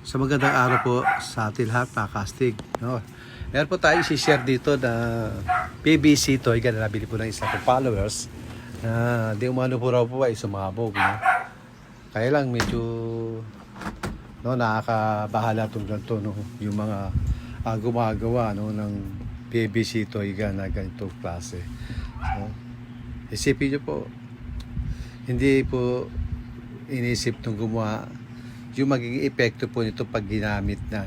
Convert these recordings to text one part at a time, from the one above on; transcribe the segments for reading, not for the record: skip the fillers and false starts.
Sa magandang araw po sa atin lahat, mga kastig. No? Meron po tayo i-share dito na PVC toy na nabili po ng isa ko followers na di umano po raw po ay sumabog. No? Kaya lang medyo nakakabahala itong ganito, no? Yung mga gumagawa, no, ng PVC toy na ganitong klase. So, isipin nyo po, hindi po inisip nung gumawa yung magiging epekto po nito pag ginamit na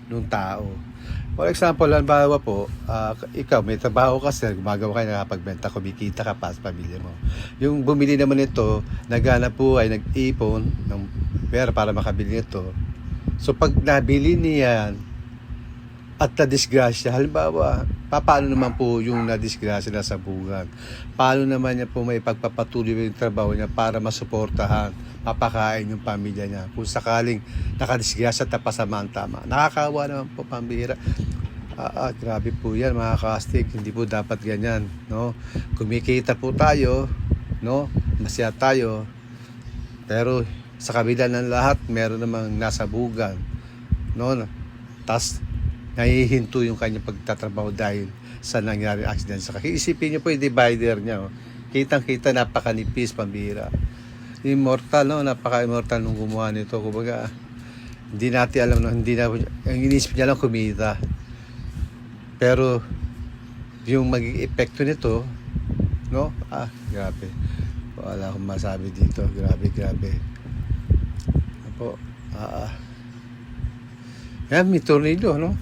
nung tao. For example, halimbawa po, ikaw may trabaho ka, sir, gumagawa ka, nakapagbenta, kumikita ka pa sa pamilya mo. Yung bumili naman nito, naghanap po ay nag-ipon ng pera para makabili nito. So pag nabili niyan at na-disgrasya, halimbawa, paano naman po yung na-disgrasya na sabugan? Paano naman niya po may pagpapatuloy yung trabaho niya para masuportahan, mapakain yung pamilya niya? Kung sakaling nakadisgrasya at napasama ang tama. Nakakawa naman po, pambihira. Grabe po yan, mga kastig. Hindi po dapat ganyan, no? Kumikita po tayo, no? Masaya tayo. Pero sa kabila ng lahat, meron namang nasabugan, no? Tas nahihinto yung kanyang pagtatrabaho dahil sa nangyari accident sa kanya. Isipin niyo po yung divider niya. Oh. Kitang-kita, napakanipis, pambihira. Immortal, no? Napaka-immortal nung gumawa nito. Kumbaga, hindi natin alam, no? Hindi na, ang inisip niya lang kumita. Pero, yung magiging epekto nito, no? Grabe. Wala akong masabi dito. Grabe. Apo, Yan, may tornilyo, no?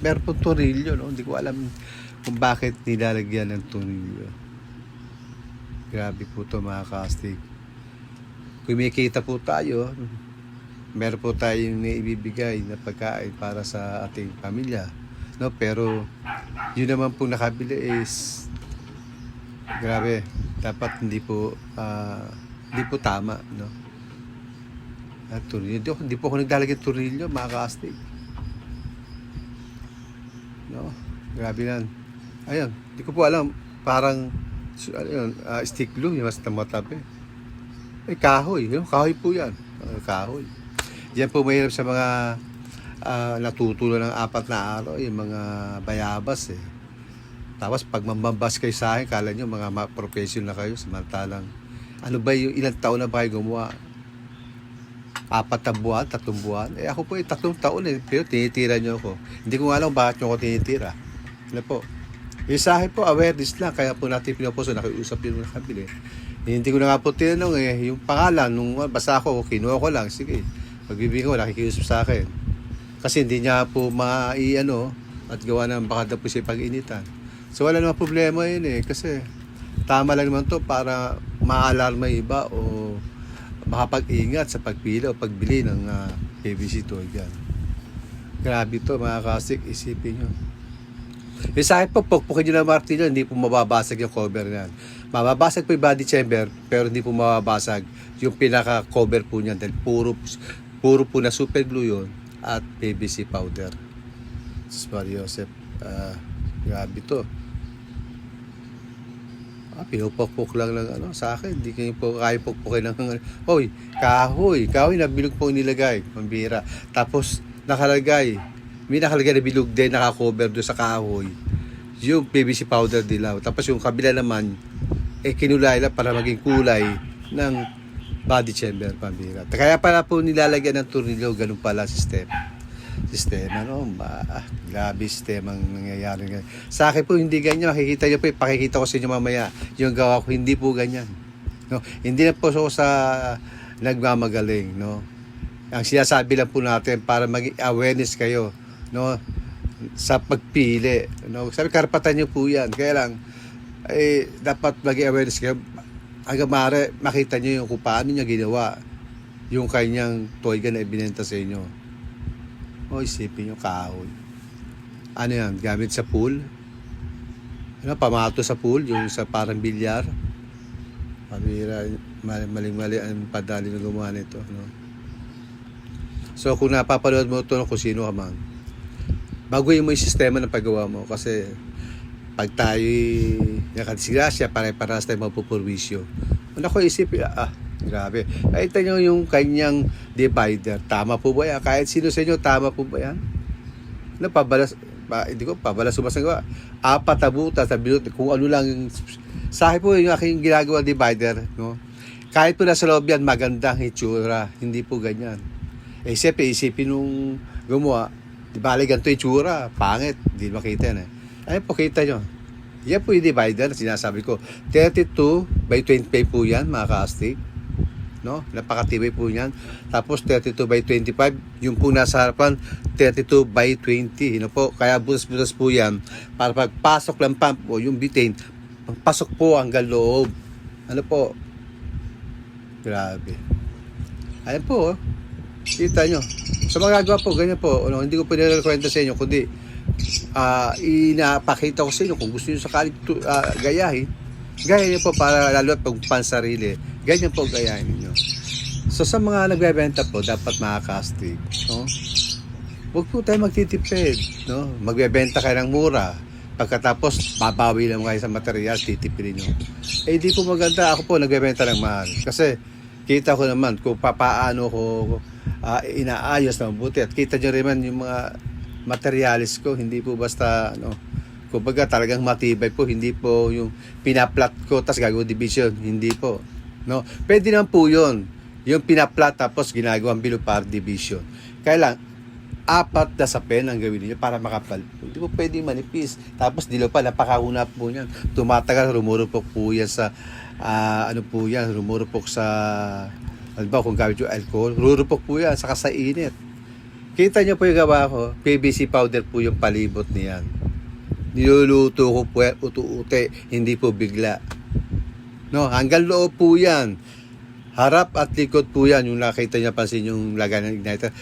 Meron pong tornilyo, no? Hindi ko alam kung bakit nilalagyan ng tornilyo. Grabe po ito, mga kastig. Kumikita po tayo, meron po tayong ibibigay na pagkain para sa ating pamilya, no? Pero yun naman po nakabili is grabe, dapat hindi po tama, no? At tornilyo, hindi po ako naglalagay ng tornilyo, mga kastig, no? Grabe yan. Ayun, hindi ko po alam, parang stick glue, yung mas namatabi. Kahoy, no? Kahoy po yan. Kahoy. Yan po mahirap sa mga natutulo ng 4 na araw, yung mga bayabas eh. Tapos pag mambambas kayo sa akin, kala nyo mga professional na kayo, samantalang ano ba yung ilang taon na ba kayo gumawa? 4 na buwan, 3 buwan. Ako po 3 taon eh, pero tinitira nyo ako. Hindi ko nga alam bakit nyo ako tinitira. Ano po? Yung sa akin po, awareness lang, kaya po natin pinaposo, nakiusap yun nakabili. Hindi ko na nga po tinanong yung pangalan, nung basta ako, kinuha ko lang, sige, pagbibigyan ko, nakikiusap sa akin. Kasi hindi niya po at gawa ng baka daw po siya pag-initan. So wala naman problema yun kasi tama lang naman to para ma-alarma iba o makapag-ingat sa pagpili o pagbili ng PVC toy gun. Grabe to, mga kasig, isipin nyo. Sa akin po, pukpukin nyo ng martilyo, hindi po mababasag yung cover niyan. Mababasag po yung body chamber, pero hindi po mababasag yung pinaka-cover po niyan dahil puro po na super glue yun at PVC powder. Sus Mario Joseph, grabe to. Pinupukpuk lang sa akin, hindi kayo po kaya pukpukin ng kahoy na bilog po nilagay, pambira. Tapos may nakalagay na bilog din, naka-cover doon sa kahoy yung PVC powder dilaw. Tapos yung kabila naman kinulay lang para maging kulay ng body chamber, pambira. Kaya pala po nilalagyan ng tornilyo, ganun pala sistema, no? Grabe sistema ang nangyayari ngayon. Sa akin po hindi ganyan, makikita nyo po, pakikita ko sa inyo mamaya yung gawa ko, hindi po ganyan, no? Hindi na po sa nagmamagaling, no? Ang sinasabi lang po natin para maging awareness kayo, no, sa pagpili, no? Sabi, karapatan nyo po yan, kaya lang dapat maging awareness kayo hanggang maaari makita nyo yung kung paano niya ginawa yung kanyang toy gun na ibinenta sa inyo. Isipin nyo, kahoy. Ano yan? Gamit sa pool? Pamato sa pool? Yung sa parang bilyar? Pamira, maling-mali ang padali na gumawa nito, no? So, kung napapanood mo ito, kung sino ka man, baguhin mo yung sistema ng paggawa mo. Kasi, pag tayo nakadisgrasya, pare-paras tayo mapupurwisyo. Ano ko isipin, Grabe. Nakita nyo yung kanyang divider. Tama po ba yan? Kahit sino sa inyo, tama po ba yan? Hindi ko pabalas sumasagawa. 4 na butas na binut, kung ano lang yung, sa akin po yung aking ginagawa divider, no? Kahit po nasa loob yan, magandang itsura. Hindi po ganyan. Siyempre, isipin nung gumawa, di bali ganito itsura, pangit, hindi makita yan eh. Ayun po, kita nyo. Yan po yung divider, sinasabi ko. 32 by 25 po yan, mga ka-astig. No? Napakatibay po yan. Tapos 32 by 25, yung po nasa harapan 32 by 20, no po? Kaya butas-butas po yan para pagpasok ng pump o yung butane, pasok po hanggang loob. Ano po? Grabe. Ayan po, oh. Kita nyo. Sa magagawa po, ganyan po. Ano, hindi ko po nilalakwenta sa inyo, kundi inapakita ko sa inyo kung gusto nyo sakali gayahin. Gayahin nyo po para lalo at pag pansarili. Ganyan po gayahin ninyo. So sa mga nagbebenta po, dapat makakastig. No? Huwag po tayo magtitipid. No? Magbebenta kayo ng mura. Pagkatapos, babawi lang kayo sa material, titipidin nyo. Hindi po maganda. Ako po nagbebenta ng mahal. Kasi kita ko naman kung papaano ko inaayos na mabuti. At kita nyo rin man yung mga materialis ko. Hindi po basta kumbaga talagang matibay po. Hindi po yung pinaplat ko tapos gagawin division. Hindi po. No? Pwede naman po yun. Yung pinaplat tapos ginagawang below par division. Kaya lang, 4 na sapin ang gawin niyo para makapal. Hindi po pwede manipis. Tapos dilo pa, napakauna po yan. Tumatagal, rumurupok po yan sa, rumurupok sa, kung gamit yung alcohol, rumurupok po yan, saka sa init. Kita nyo po yung gawa ko, PVC powder po yung palibot niyan. Niluluto ko po yan, utu-ute, hindi po bigla. No, hanggang loob po yan. Harap at likod po yan. Yung nakita niya pansin yung lagay ng igniter.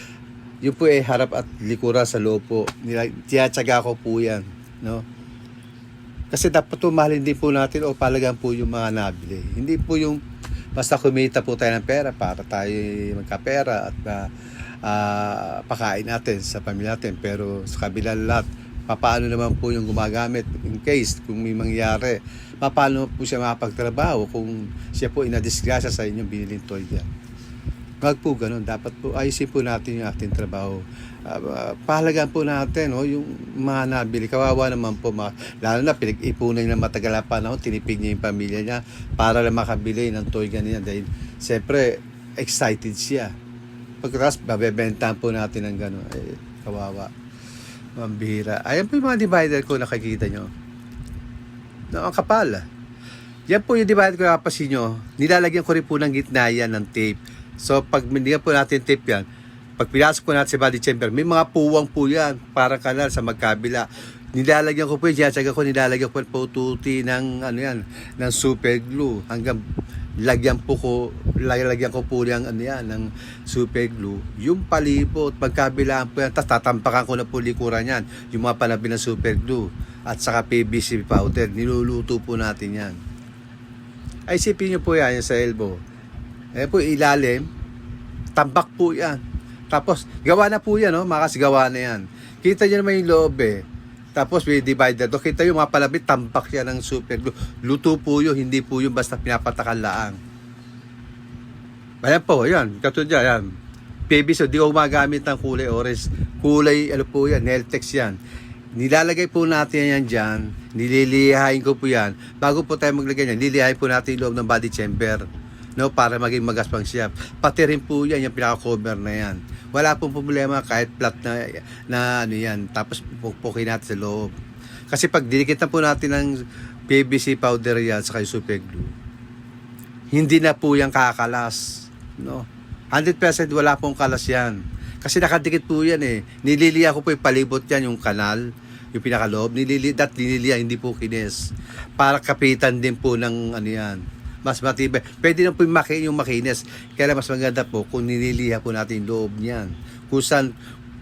Yung po harap at likuran sa loob po. Tiyatsaga ko po yan. No? Kasi dapat mahalin din po natin o palagan po yung mga nabili. Hindi po yung basta kumita po tayo ng pera para tayo magkapera at pakain natin sa pamilya natin. Pero sa kabila lahat, paano naman po yung gumagamit in case kung may mangyari, paano po siya makapagtrabaho kung siya po inadisgrasya sa inyong biniling toy yan. Wag po ganun, dapat po ayusin po natin yung ating trabaho. Pahalagaan po natin yung mga nabili, kawawa naman po lalo na pinag-ipunan ng matagal na panahon, tinipid niya yung pamilya niya para lang makabili ng toy ganyan dahil siyempre excited siya. Pagkatapos babebentahan po natin ng gano'n, kawawa. Mambihira. Ayan po yung mga divider ko, nakikita nyo. No, ang kapal. Yan po yung divider ko, kapasin nyo. Nilalagyan ko rin po ng gitna yan ng tape. So, pag binigyan po natin tape yan, pag pinasok po natin sa body chamber, may mga puwang po yan, parang kanal sa magkabila. Nilalagyan ko po yan, nilalagyan ko po tuti ng, ng super glue. Hanggang lalagyan ko po yung ng super glue. Yung palibot, magkabilaan po yan, tapos tatampakan ko na po likuran yan. Yung mga panabi ng super glue at saka PVC powder, niluluto po natin yan. Ay, isipin nyo po yan, yung sa elbow. Ayan po, ilalim, tambak po yan. Tapos, gawa na po yan, makasigawa na yan. Kita nyo naman yung loob Tapos may divider. Kita yung mga palabit, tambak yan ng super glue. Luto po yun, hindi po yung basta pinapatakan laang. Ayan po, yan. Katulad yan. PVC, di ko gumagamit ng kulay orange. Kulay, po yan, Neltex yan. Nilalagay po natin yan dyan. Nililihain ko po yan. Bago po tayo maglagay yan, nililihain po natin yung loob ng body chamber. Para maging magaspang siya. Pati rin po yan, yung pinaka-cover na yan. Wala pong problema kahit flat na yan. Tapos pupukin natin sa loob. Kasi pag dinikit na po natin ng PVC powder yan sa super glue, hindi na po yan kakalas. 100% wala pong kalas yan. Kasi nakadikit po yan Nililiya ko po yung palibot yan, yung kanal, yung pinakaloob. Nililiya, hindi po kines. Para kapitan din po ng yan. Mas matibay. Pwede na po yung makinis. Kaya mas maganda po kung nililiha po natin yung loob niyan. Kung saan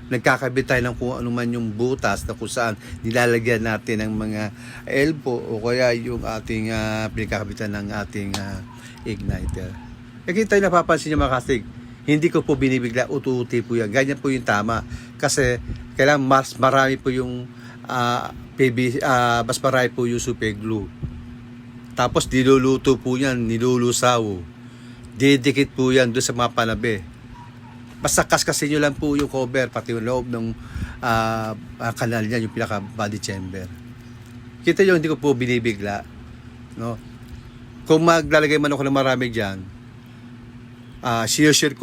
nagkakabit tayo ng kung ano man yung butas na kung saan nilalagyan natin ng mga elbow o kaya yung ating pinagkakabitan ng ating igniter. Nakita yung napapansin niyo mga kastig. Hindi ko po binibigla, ututi po yan. Ganyan po yung tama. Kasi kailangan mas marami po yung mas marami po yung super glue. Tapos niluluto po yan, nilulusaw. Didikit po yan doon sa mga panabe. Basta kaskasin nyo lang po yung cover, pati yung loob ng kanal niya, yung pinaka body chamber. Kita nyo, hindi ko po binibigla. No? Kung maglalagay man ako ng marami dyan, sinusure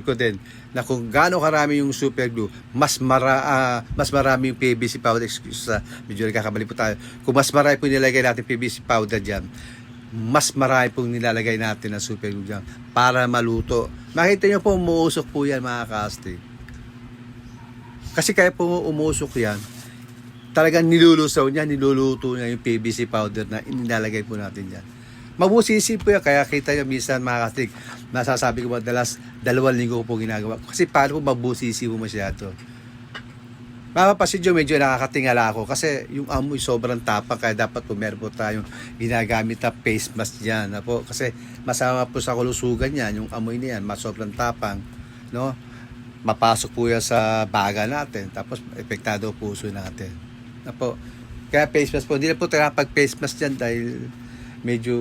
ko din na kung gaano karami yung super glue, mas marami yung PVC powder. Excuse sa medyo nagkakamali po tayo. Kung mas marami po nilagay natin PVC powder dyan, mas marami pong nilalagay natin na super glue dyan para maluto. Makita nyo po, umuusok po yan mga kastig. Kasi kaya po umusok yan, talagang nilulusaw niya, niluluto niya yung PVC powder na inilalagay po natin dyan. Mabusisi po yan, kaya kita nyo minsan mga kastig, masasabi ko madalas 2 linggo ko po ginagawa. Kasi paano po mabusisi po masyado. Mapapasin nyo, medyo nakakatingala ako kasi yung amoy sobrang tapang, kaya dapat po meron po tayong ginagamit na face mask dyan. Po, kasi masama po sa kalusugan yan, yung amoy niyan, mas sobrang tapang. No? Mapasok po yan sa baga natin, tapos epektado puso natin. Po, kaya face mask po, hindi na po tayo pag face mask dyan dahil medyo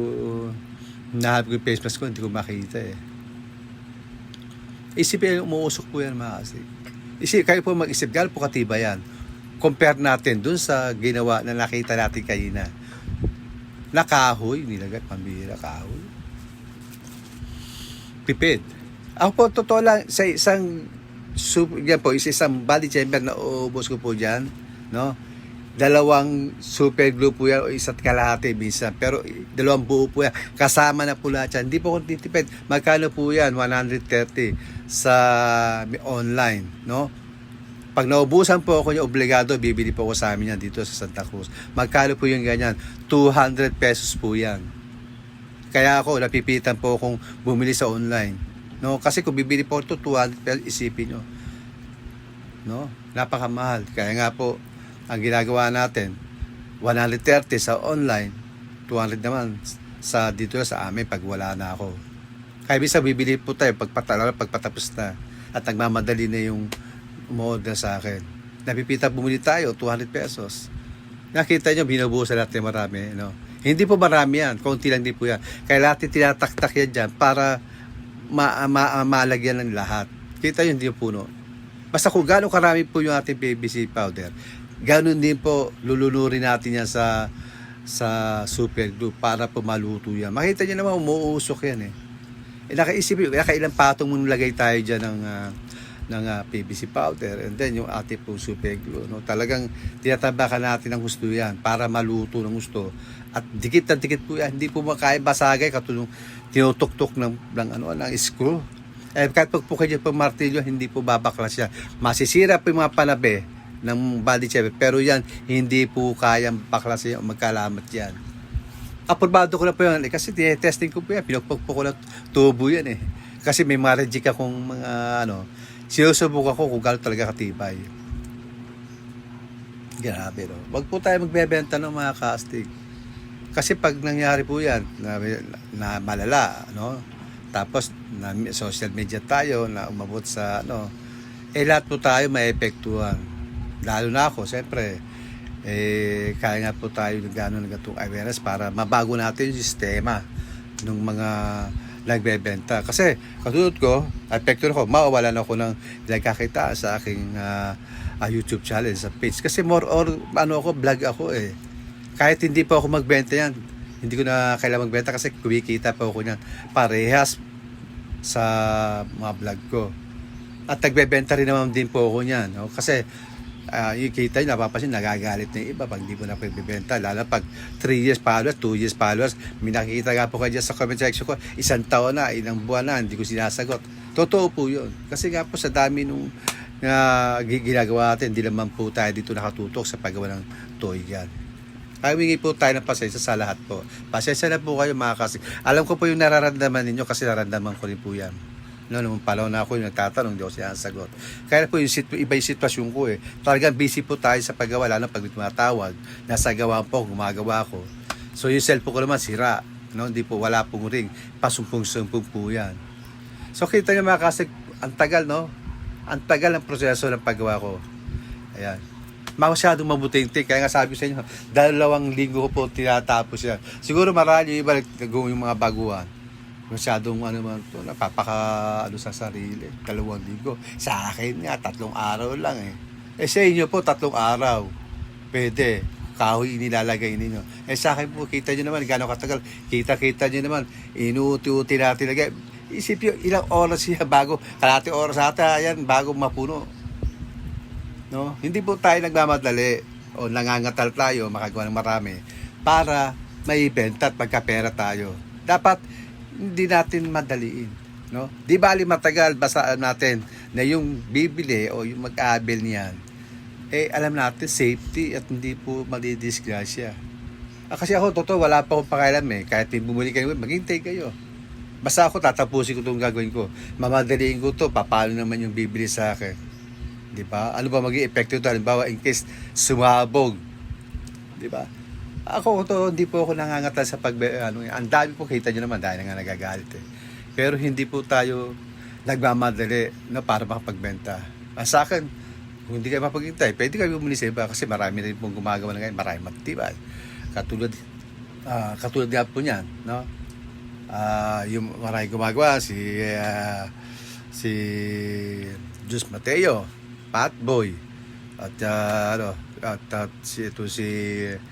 nahabag ko yung face mask ko, hindi ko makita eh. Isipin, umuusok po yan mga kasi. Kayo po mag-isip, gano'n po katiba yan. Compare natin dun sa ginawa na nakita natin kanina. Nakahoy, nilagay, pambihira, kahoy. Pipid. Ako po, totoo lang, sa isang body chamber na uubos ko po dyan, no? 2 super glue po yan o 1 kalahati minsan. Pero 2 buo po yan. Kasama na po lahat yan. Hindi po ako titipid. Magkano po yan? 130 sa online. No? Pag naubusan po ako yung obligado, bibili po ako sa amin yan dito sa Santa Cruz. Magkano po yung ganyan? 200 pesos po yan. Kaya ako, napipitan po akong bumili sa online. No? Kasi kung bibili po ito, 200 pesos, isipin nyo. No? Napakamahal. Kaya nga po, ang ginagawa natin, 130 sa online, 200 naman sa dito sa amin pag wala na ako. Kaya bisa bibili po tayo pagpatapos na at nagmamadali na yung umorder sa akin. Napipita bumili tayo, 200 pesos. Nakita nyo, binubusan natin marami. No? Hindi po marami yan, konti lang din po yan. Kaya natin tinataktak yan dyan para malagyan ng lahat. Kita nyo, hindi yung puno. Basta kung gaano karami po yung ating PVC powder, ganoon din po lulunurin natin yan sa super glue para po maluto yan. Makita niyo naman umuusok yan eh. Nakailang patong mong lagay tayo dyan ng PVC powder and then yung ating po super glue. No? Talagang tinatabakan natin ng gusto yan para maluto ng gusto. At dikit na dikit po yan. Hindi po makaya basagay katulong tinutok-tok ng screw. Kahit pag po kayo pang martilyo, hindi po babaklas yan. Masisira po yung mga panabe ng body chamber, pero yan hindi po kayang baklasin o magkalamat yan. Aprobado ko na po yan kasi testing ko po yan, pinagpagpo ko na tubo yan eh, kasi may marejik akong mga sinusubok ako kung gano'n talaga katibay. Grabe no, wag po tayo magbebenta ng mga casting kasi pag nangyari po yan na malala, no? Tapos na social media tayo na umabot sa lahat po tayo maepektuhan. Lalo na ako, siyempre, kaya nga po tayo gano'n nagatong awareness para mabago natin yung sistema ng mga nagbebenta. Kasi, katulad ko, epekto ko, mawawalan ako ng nagkakita sa aking YouTube channel, sa page. Kasi more or, vlog ako eh. Kahit hindi pa ako magbenta yan, hindi ko na kailangan magbenta kasi kumikita pa ako yan. Parehas sa mga vlog ko. At nagbebenta rin naman din po ako yan. No? Kasi, yung kita nyo, napapasin, nagagalit na yung iba pag hindi mo na pagbibenta. Lalo pag 3 years followers, 2 years followers, may nakikita nga po kayo dyan sa comment section ko, 1 taon na, 1 buwan na, hindi ko sinasagot. Totoo po yun. Kasi nga po sa dami nung ginagawa natin, hindi naman po tayo dito nakatutok sa paggawa ng toy yan. Kaya humingi po tayo ng pasensya sa lahat po. Pasensya na po kayo mga kasi. Alam ko po yung nararamdaman ninyo kasi nararamdaman ko rin po yan. Nung palaw na ako yung nagtatanong, hindi ako sinasagot. Kaya po yung iba yung sitwasyon ko eh. Talagang busy po tayo sa paggawa, lalo pag tumatawag, nasa gawa po, gumagawa ko. So yung cellphone ko naman sira, no? Hindi po, wala pong ring, pasumpong-sumpong po yan. So kita nyo mga kasi, ang tagal no? Ang tagal ng proseso ng paggawa ko. Ayan. Masyadong mabuting-ting. Kaya nga sabi sa inyo, 2 linggo ko po tinatapos yan. Siguro marami yung iba yung mga baguhan. Masyadong ano man to, napapaka ano sa sarili. 2 linggo. Sa akin nga, 3 araw lang eh. Sa inyo po, 3 araw. Pwede. Kahoy inilalagay ninyo. Sa akin po, kita nyo naman, gano'ng katagal. Kita nyo naman, inuuti-uti natin lagay. Isip nyo, ilang oras siya bago, kalahati oras ata, yan, bago mapuno. No? Hindi po tayo nagmamadali o nangangatal tayo, makagawa ng marami, para maibenta at magkapera tayo. Dapat, hindi natin madaliin. No? Di bali matagal, basaan natin na yung bibili o yung mag-aabil niyan, alam natin, safety at hindi po madidisgrasya. Kasi ako, totoo, wala pa akong pakialam eh. Kahit bumuli kayo, maghintay kayo. Basta ako, tatapusin ko itong gagawin ko. Mamadaliin ko to, paano naman yung bibili sa akin. Di ba? Ano ba maging epekto ito? Halimbawa, in case sumabog. Di ba? Ako, to, hindi po ako nangangatal sa ang dami po, kita nyo naman, dahil nga nagagalit eh. Pero hindi po tayo nagmamadali na para makapagbenta. Sa akin, kung hindi kayo mapaghintay, pwede kayo bumili sa iba kasi marami rin pong gumagawa na ngayon, marami matibay. Katulad nga po niyan, no? Yung marami gumagawa, si Jus Mateo, Patboy, at si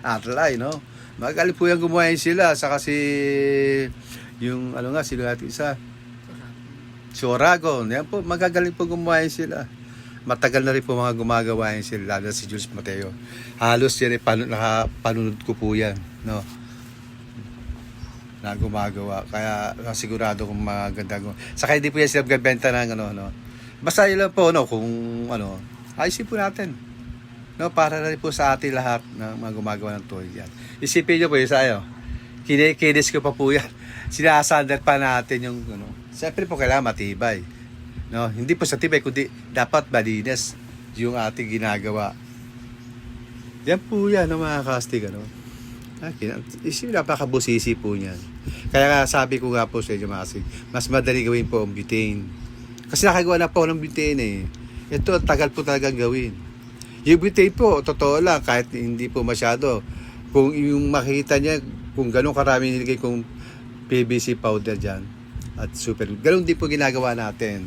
Arlay, no? Magaling po yung gumawa sila, saka yung sila natin isa, si Oragon, yan po, magagaling po gumawa sila. Matagal na rin po mga gumagawa yan sila, lalo si Jules Mateo. Halos yan nakapanunod ko po yan, no? Na gumagawa. Kaya sigurado kung maganda. Saka hindi po yan sila magbenta ng no? Basta yun lang po, no? Kung ayusin po natin. No? Para na rin po sa atin lahat na mga gumagawa ng toy yan. Isipin nyo po yun sa'yo. Kinikinis ko pa po yan. Sinasandal pa natin yung, Siyempre po kailangan matibay. No, hindi po sa tibay kundi dapat malinis yung ating ginagawa. Yan po yan, mga kastig, napakabusisi po niyan. Kaya sabi ko nga po sa inyo, mga kastig, mas madali gawin po ang butane. Kasi nakagawa na po ng butane eh. Ito, tagal po talagang gawin. Yung butane po, totoo lang, kahit hindi po masyado. Kung yung makita niya, kung gano'ng karami nilagay kong PVC powder dyan, at super, gano'n din po ginagawa natin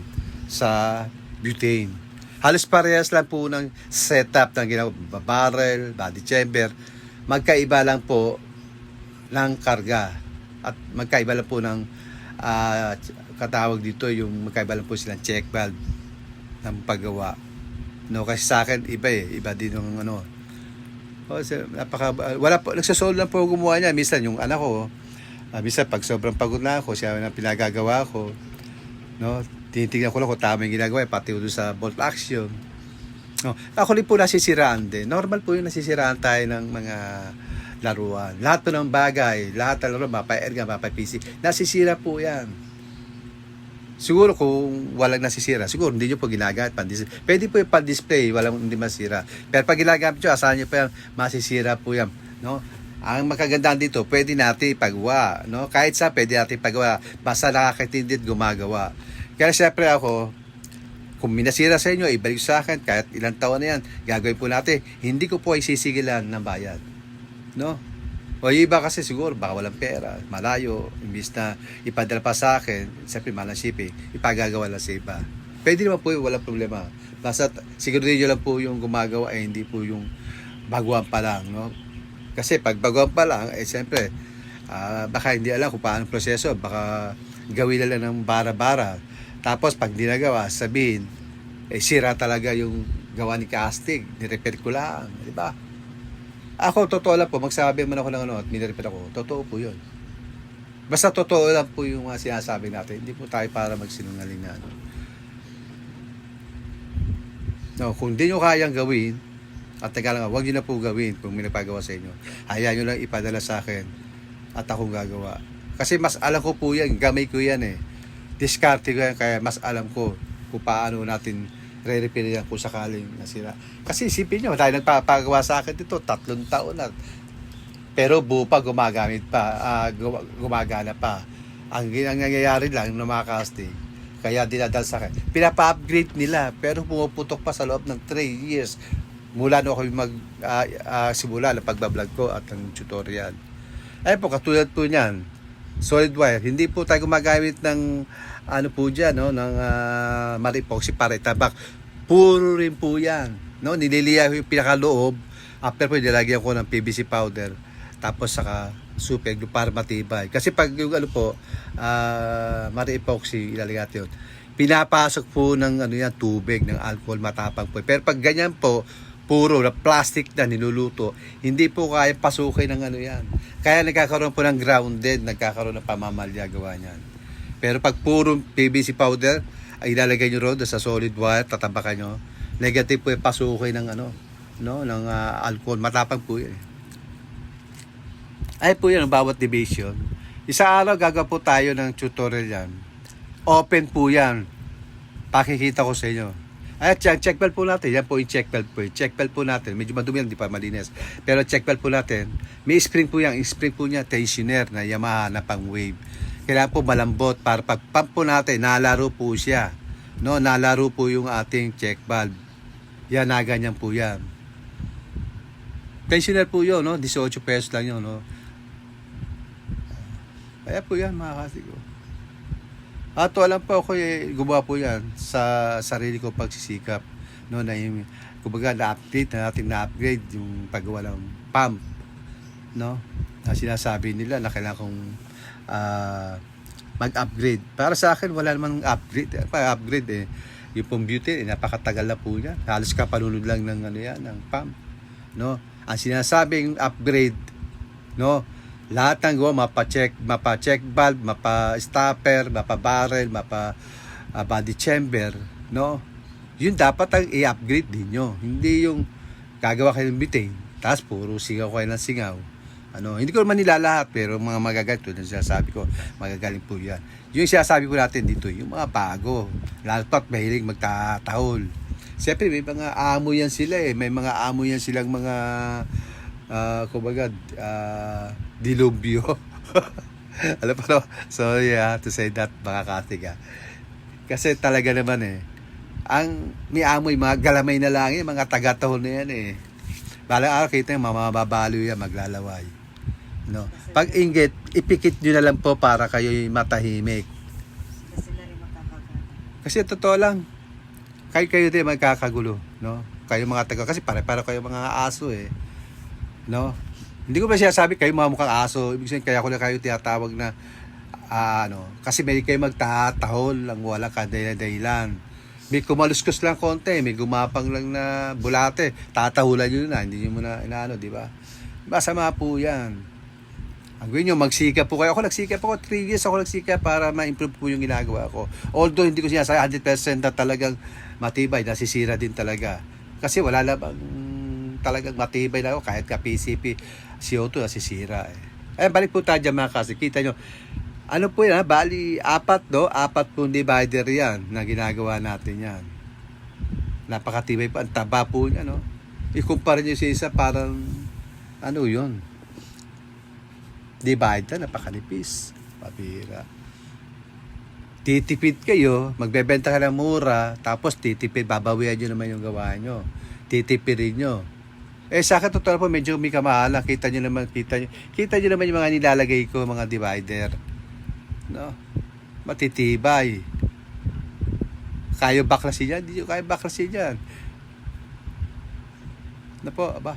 sa butane. Halos parehas lang po ng setup ng ginagawa, barrel, body chamber. Magkaiba lang po ng karga at magkaiba lang po ng katawag dito, yung magkaiba lang po silang check valve ng paggawa. No, kasi sa akin iba iba din ng wala po, nagsasol lang po gumawa niya. Minsan yung anak ko, minsan pag sobrang pagod na ako, siya na pinagagawa ko, no? Tinitignan ko lang kung tama yung ginagawa, pati doon sa bolt action. No, ako rin po nasisiraan din. Normal po yung nasisiraan tayo ng mga laruan. Lahat po ng bagay, lahat ng laruan, mapa-erga, mapa-PC, nasisira po yan. Siguro kung walang nasisira, siguro hindi nyo po ginagamit. Pwede po yung pan-display, walang hindi masira. Pero pag ginagamit nyo, asahan nyo po yan, masisira po yan. No? Ang makagandaan dito, pwede natin ipagawa. No? Kahit pwede natin ipagawa. Basta nakakatindi at gumagawa. Kaya siyempre ako, kung minasira sa inyo, ibalik sa akin, kahit ilang taon na yan, gagawin po natin. Hindi ko po isisigilan ng bayad. No? O iba kasi siguro, baka walang pera, malayo, imbis na ipadala pa sa akin, siyempre malang shipping, ipagagawa lang sa iba. Pwede naman po, walang problema. Basta siguro nyo lang po yung gumagawa, hindi po yung baguhan pa lang. No? Kasi pag baguhan pa lang, siyempre, baka hindi alam kung paano proseso, baka gawin lang ng bara-bara. Tapos pag dinagawa, sabihin, sira talaga yung gawa ni Castig, nirepair ko lang, di ba? Ako, totoo lang po, magsabi man ako ng at nirepair ako, totoo po yun. Basta totoo lang po yung mga sinasabi natin, hindi po tayo para magsinungaling na. No, kung di nyo kayang gawin, at teka lang, huwag nyo na po gawin kung may nagpagawa sa inyo. Hayaan nyo lang ipadala sa akin at akong gagawa. Kasi mas alam ko po yan, gamay ko yan eh. Diskarte ko yan, kaya mas alam ko kung paano natin re-repair yan kung sakaling nasira. Kasi isipin nyo, dahil nagpapagawa sa akin dito, 3 taon na. Pero buo pa, gumagana pa. Ang nangyayari lang ng mga casting, kaya dinadal sa akin. Pinapa-upgrade nila, pero pumuputok pa sa loob ng 3 years. Mula no ako simula ng pagbablog ko at ng tutorial. Ay po, katulad po niyan, solid wire. Hindi po tayo gumagamit ng ano po dyan, no, ng Maripoxy para itabak. Puro rin po yan, no, nililiya ko yung pinakaloob. After po nilagyan ko ng PVC powder, tapos saka super glue para matibay. Kasi pag yung ano po, Maripoxy ilalagay natin yun, pinapasok po ng ano yan, tubig, ng alcohol, matapang po. Pero pag ganyan po, puro na plastic na niluluto, hindi po kaya pasukin ng ano yan. Kaya nagkakaroon po ng grounded, nagkakaroon ng pamamalya gawa niyan. Pero pag puro PVC powder, ay ilalagay nyo ron sa solid wire, tatabakan nyo, negative po yung pasukin ng ano, no, ng alcohol, matapang po yan. Ay po yan, bawat division. Isa araw gagawa po tayo ng tutorial yan. Open po yan. Pakikita ko sa inyo. Ay, check belt po natin. Yan po yung check belt po. Check belt po natin. Medyo madumi yan, di pa malinis. Pero check belt po natin. May spring po yan. Spring po niya, tensioner na Yamaha na pang wave. Kailangan po malambot para pag pump po natin, nalaro po siya. No, nalaro po yung ating check valve. Yan, naganyan po yan. Tensioner po yun, no? 18 pesos lang yun, no? Kaya po yan, mga kasigo. Ato alam po ako gumawa po yan sa sarili ko pagsisikap, no, na yung kumbaga na-update na natin, na-upgrade yung paggawa ng pump, no, na sinasabi nila na kailangan kong mag-upgrade. Para sa akin wala namang upgrade, upgrade yung pong beauty napakatagal na po yan, halos kapalunod lang ng ano yan, ng pump, no. Ang sinasabing upgrade, no, lahat ng gawa, mapa-check valve, mapa-stopper, mapa-barrel, mapa-body chamber, no? Yun dapat ang i-upgrade din nyo. Hindi yung gagawa kayo ng butane, tapos puro singaw kayo ng singaw. Ano, hindi ko naman nilalahat, pero mga magagaling, tulad ng sinasabi ko, magagaling po yan. Yung sinasabi ko natin dito, yung mga bago, lalo pat mahilig magtatahol. Siyempre, may mga amo yan sila may mga amo yan silang mga, kumbaga, dilubyo. Alam pa no? So yeah, to say that, mga katiga. Kasi talaga naman ang may amoy, mga galamay na lang mga taga-tahol na yan Balang araw kita yung mamababalo yan, maglalaway. No? Pag inggit, ipikit nyo na lang po para kayo matahimik. Kasi totoo lang, kayo din magkakagulo, no? Kayo mga taga, kasi pare-pare kayo mga aso no? Hindi ko ba siya sabi kayo mga mukhang aso, ibig sabihin kaya ko na kayo tinatawag na kasi may kayo magtatahol lang, wala kadahilan. May kumaluskos lang konti, may gumapang lang na bulate, tatahulan nyo na, hindi nyo muna inaano, di ba? Masama po yan. Ang gawin nyo, magsikap po kayo. Ako nagsikap ako, 3 years ako nagsikap para ma-improve po yung ginagawa ko. Although hindi ko sinasabi 100% na talagang matibay, nasisira din talaga. Kasi wala labang talagang matibay na ako, kahit ka PCP, CO2 nasisira Ayan, balik po tayo dyan mga kasi. Kita nyo, ano po yan, bali, 4 pong divider yan na ginagawa natin yan. Napakatibay pa, ang taba po niya, no? Ikumpara nyo sa isa, parang, ano yun? Divider, napakanipis. Papira. Titipid kayo, magbebenta ka ng mura, tapos titipid, babawian nyo naman yung gawa nyo. Titipirin nyo. Sa akin, totoo po, medyo may kamahala. Kita nyo naman yung mga nilalagay ko, mga divider. No? Matitibay. Kayo baklasin yan? Hindi nyo kayo baklasin yan. Ano po, aba?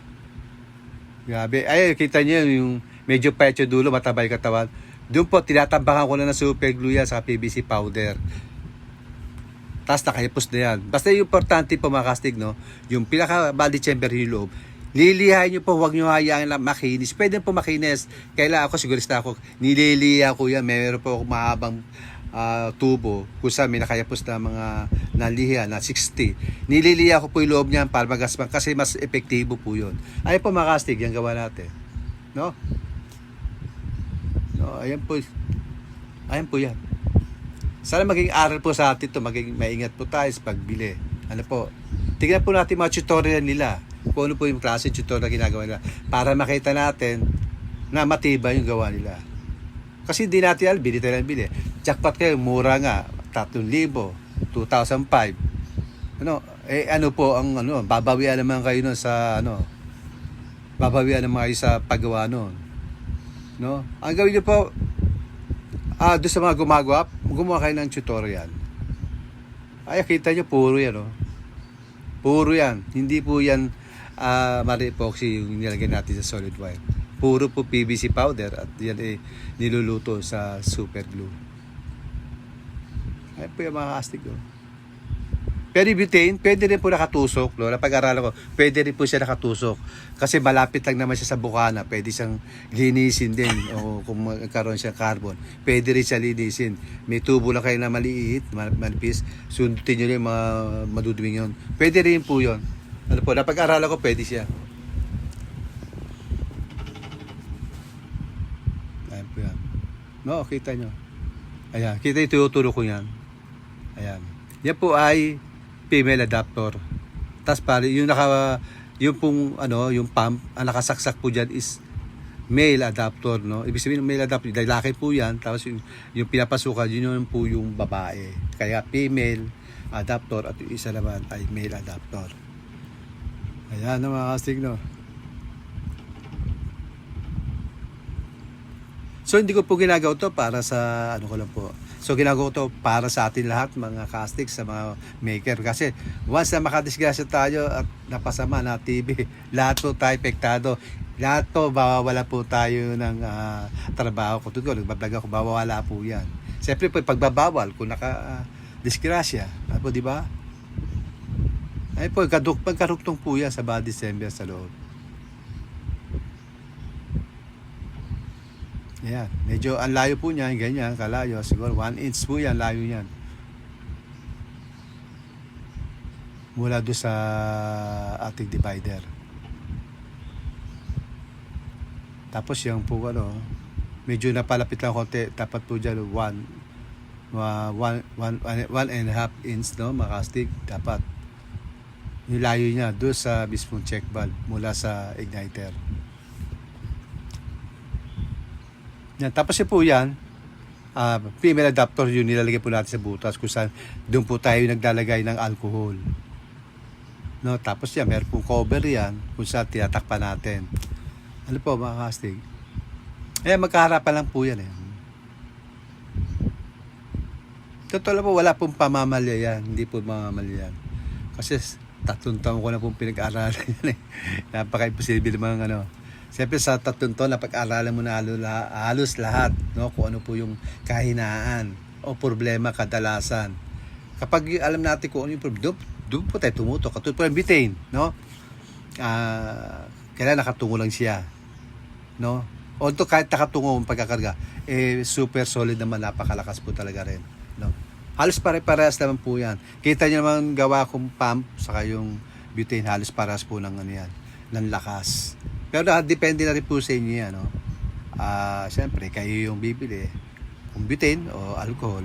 Grabe. Ay, kita nyo yung medyo pecho dulo, matabay katawan. Doon po, tinatambakan ko na ng super glue yan sa PVC powder. Tapos nakahipos na yan. Basta yung importante po mga kastig, no? Yung pinaka body chamber yung loob, lilihain nyo po, huwag nyo hayaan lang makinis. Pwede po makinis. Kailangan ako, sigurista ako, nililiha ko yan. Meron po ako mahabang tubo kung saan may nakayapos na mga naliha na 60. Nililiha ko po yung loob niyan para magaspan kasi mas epektibo po yun. Ayun po mga kastig, yan gawa natin. No? No, ayan po yan. Sana maging aral po sa atin ito, maging maingat po tayo sa pagbili. Ano po? Tingnan po natin mga tutorial nila. Kung ano po yung klase tutorial na ginagawa nila para makita natin na matibay yung gawa nila. Kasi hindi natin bili tayo ng bili. Jackpot kayo, mura nga, 3,000, 2005. Ano po ang babawian naman kayo nun sa babawian naman kayo sa paggawa nun. No? Ang gawin niyo po, Doon sa mga gumagawa, gumawa kayo ng tutorial. Ay, kita nyo, puro yan, oh. Puro yan. Hindi po yan Mari-epoxy yung nilagay natin sa solid wire. Puro po PVC powder at yan niluluto sa super glue. Ay po yung mga astig, oh. Pero yung butane, pwede rin po nakatusok. No? Napag-aralan ko, pwede rin po siya nakatusok. Kasi malapit lang naman siya sa bukana. Pwede siyang linisin din. O kung magkaroon siya carbon, pwede rin siya linisin. May tubo lang kayo na maliit, manipis. Sundutin nyo yung mga maduduming yun. Pwede rin po yun. Ano po, napag-aralan ko, pwede siya. Ayan po yan. No, kita nyo. Ayan, kita yung tuturo ko yan. Ayan. Yan po ay female adapter. Tapos pare, yung pong yung pump, ang nakasaksak po diyan is male adapter, no? Ibig sabihin male adapter, lalaki po 'yan. Tapos yung pinapasukan yun po yung babae. Kaya female adapter at yung isa naman ay male adapter. Ayan na mga kastig, no? So hindi ko po ginagawa to para sa ko lang po. So ginagawa ko to para sa atin lahat mga castig sa mga maker. Kasi once na makadisgrasya tayo at napasama na TV, lahat po tayo pektado. Lahat po bawawala po tayo ng trabaho ko. Tutulog, nagbablog ako, bawawala po yan. Siyempre po pagbabawal kung disgrasya. Ano po, di ba? Ay po, pagkaruktong po yan sa body December sa loob. Ayan, medyo ang layo po niya, ganyan, kalayo. Siguro 1 inch po yan, layo yan. Mula doon sa ating divider. Tapos yung po medyo napalapit lang konti. Dapat po dyan 1.5 inch, no, makastig. Dapat. Yung layo niya doon sa mismong check valve mula sa igniter. Yan. Tapos yun po yan, female adapter yung nilalagay po natin sa butas kung saan doon po tayo naglalagay ng alcohol. No, tapos yan, meron pong cover yan kung saan tinatakpan natin. Ano po mga kastig? Magkaharapan lang po yan . Totoo lang po, wala pong pamamalya yan. Hindi po pamamalya yan. Kasi 3 taon ko na pong pinag-aaralan yan . Napaka-imposible mga Siyempre sa 3 taon, napag-aralan mo na halos lahat, no? Kung ano po yung kahinaan o problema kadalasan. Kapag alam natin kung ano yung problema, doon po tayo tumutok. Katulad po yung butane, no? Kailangan nakatungo lang siya, no? Although kahit nakatungo ang pagkakarga, super solid naman, napakalakas po talaga rin, no? Halos pare-parehas naman po yan. Kita nyo naman gawa kong pump, saka yung butane, halos parehas po ng yan, ng lakas. Pero depende na rin po sa inyo yan, no? Siyempre, kayo yung bibili kung butane o alcohol.